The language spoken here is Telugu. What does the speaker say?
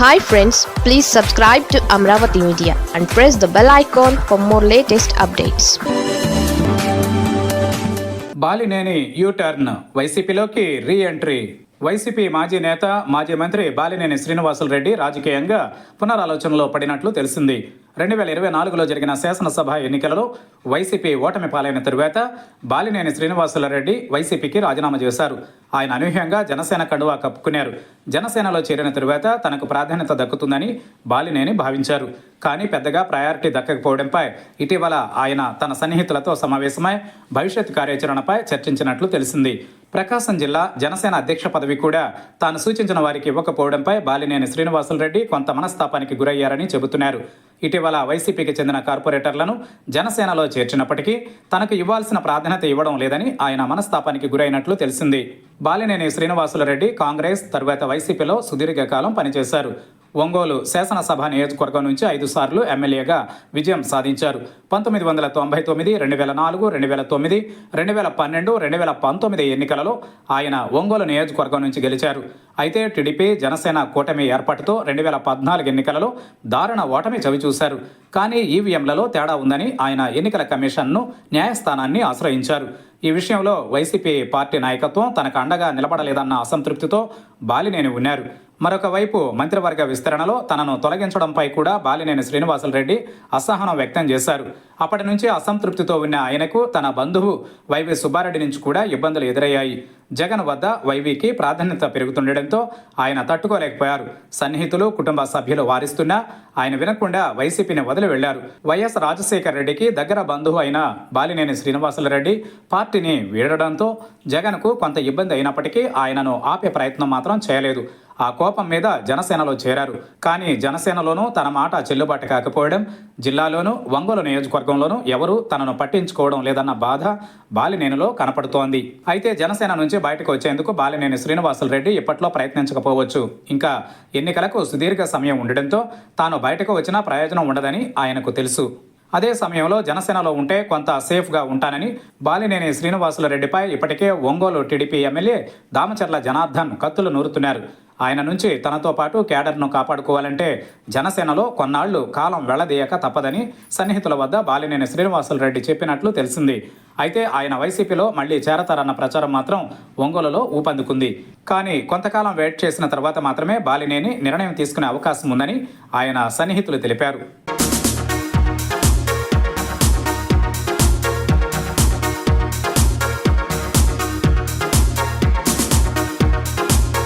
Hi friends, please subscribe to Amravati Media and press the bell icon for more latest updates. Balineni U turn వైసీపీలోకి రీ ఎంట్రీ. వైసీపీ మాజీ నేత మాజీ మంత్రి బాలినేని శ్రీనివాసులు రెడ్డి రాజకీయంగా పునరాలోచనలో పడినట్లు తెలిసింది. 2024లో జరిగిన శాసనసభ ఎన్నికలలో వైసీపీ ఓటమి పాలైన తరువాత బాలినేని శ్రీనివాసులు రెడ్డి వైసీపీకి రాజీనామా చేశారు. ఆయన అనూహ్యంగా జనసేన కండువా కప్పుకున్నారు. జనసేనలో చేరిన తరువాత తనకు ప్రాధాన్యత దక్కుతుందని బాలినేని భావించారు. కానీ పెద్దగా ప్రయారిటీ దక్కకపోవడంపై ఇటీవల ఆయన తన సన్నిహితులతో సమావేశమై భవిష్యత్ కార్యాచరణపై చర్చించినట్లు తెలిసింది. ప్రకాశం జిల్లా జనసేన అధ్యక్ష పదవి కూడా తాను సూచించిన వారికి ఇవ్వకపోవడంపై బాలినేని శ్రీనివాసులు రెడ్డి కొంత మనస్తాపానికి గురయ్యారని చెబుతున్నారు. ఇటీవల వైసీపీకి చెందిన కార్పొరేటర్లను జనసేనలో చేర్చినప్పటికీ తనకు ఇవ్వాల్సిన ప్రాధాన్యత ఇవ్వడం లేదని ఆయన మనస్తాపానికి గురైనట్లు తెలిసింది. బాలినేని శ్రీనివాసులు రెడ్డి కాంగ్రెస్ తరువాత వైసీపీలో సుదీర్ఘకాలం పనిచేశారు. ఒంగోలు శాసనసభ నియోజకవర్గం నుంచి 5 సార్లు ఎమ్మెల్యేగా విజయం సాధించారు. 1999, 2004, 2009, 2012, 2019 ఎన్నికలలో ఆయన ఒంగోలు నియోజకవర్గం నుంచి గెలిచారు. అయితే టీడీపీ జనసేన కూటమి ఏర్పాటుతో 2014 ఎన్నికలలో దారుణ ఓటమి చవిచూశారు. కానీ ఈవీఎంలలో తేడా ఉందని ఆయన ఎన్నికల కమిషన్ను న్యాయస్థానాన్ని ఆశ్రయించారు. ఈ విషయంలో వైసీపీ పార్టీ నాయకత్వం తనకు అండగా నిలబడలేదన్న అసంతృప్తితో బాలినేని ఉన్నారు. మరొక వైపు మంత్రివర్గ విస్తరణలో తనను తొలగించడంపై కూడా బాలినేని శ్రీనివాసులు రెడ్డి అసహనం వ్యక్తం చేశారు. అప్పటి నుంచి అసంతృప్తితో ఉన్న ఆయనకు తన బంధువు వైవి సుబ్బారెడ్డి నుంచి కూడా ఇబ్బందులు ఎదురయ్యాయి. జగన్ వద్ద వైవికి ప్రాధాన్యత పెరుగుతుండటంతో ఆయన తట్టుకోలేకపోయారు. సన్నిహితులు కుటుంబ సభ్యులు వారిస్తున్నా ఆయన వినకుండా వైసీపీని వదిలి వెళ్లారు. వైఎస్ రాజశేఖర రెడ్డికి దగ్గర బంధువు అయిన బాలినేని శ్రీనివాసులు రెడ్డి పార్టీని వీడడంతో జగన్కు కొంత ఇబ్బంది అయినప్పటికీ ఆయనను ఆపే ప్రయత్నం మాత్రం చేయలేదు. ఆ కోపం మీద జనసేనలో చేరారు. కానీ జనసేనలోనూ తన మాట చెల్లుబాటు కాకపోవడం, జిల్లాలోనూ ఒంగోలు నియోజకవర్గంలోనూ ఎవరూ తనను పట్టించుకోవడం లేదన్న బాధ బాలినేనిలో కనపడుతోంది. అయితే జనసేన నుంచి బయటకు వచ్చేందుకు బాలినేని శ్రీనివాసులు రెడ్డి ఇప్పట్లో ప్రయత్నించకపోవచ్చు. ఇంకా ఎన్నికలకు సుదీర్ఘ సమయం ఉండడంతో తాను బయటకు వచ్చినా ప్రయోజనం ఉండదని ఆయనకు తెలుసు. అదే సమయంలో జనసేనలో ఉంటే కొంత సేఫ్గా ఉంటానని బాలినేని శ్రీనివాసులు రెడ్డిపై ఇప్పటికే ఒంగోలు టీడీపీ ఎమ్మెల్యే దామచర్ల జనార్దన్ కత్తులు నూరుతున్నారు. ఆయన నుంచి తనతో పాటు కేడర్ను కాపాడుకోవాలంటే జనసేనలో కొన్నాళ్లు కాలం వెళ్లదీయక తప్పదని సన్నిహితుల వద్ద బాలినేని శ్రీనివాసులు రెడ్డి చెప్పినట్లు తెలిసింది. అయితే ఆయన వైసీపీలో మళ్లీ చేరతారన్న ప్రచారం మాత్రం ఒంగోలులో ఊపందుకుంది. కానీ కొంతకాలం వెయిట్ చేసిన తర్వాత మాత్రమే బాలినేని నిర్ణయం తీసుకునే అవకాశం ఉందని ఆయన సన్నిహితులు తెలిపారు.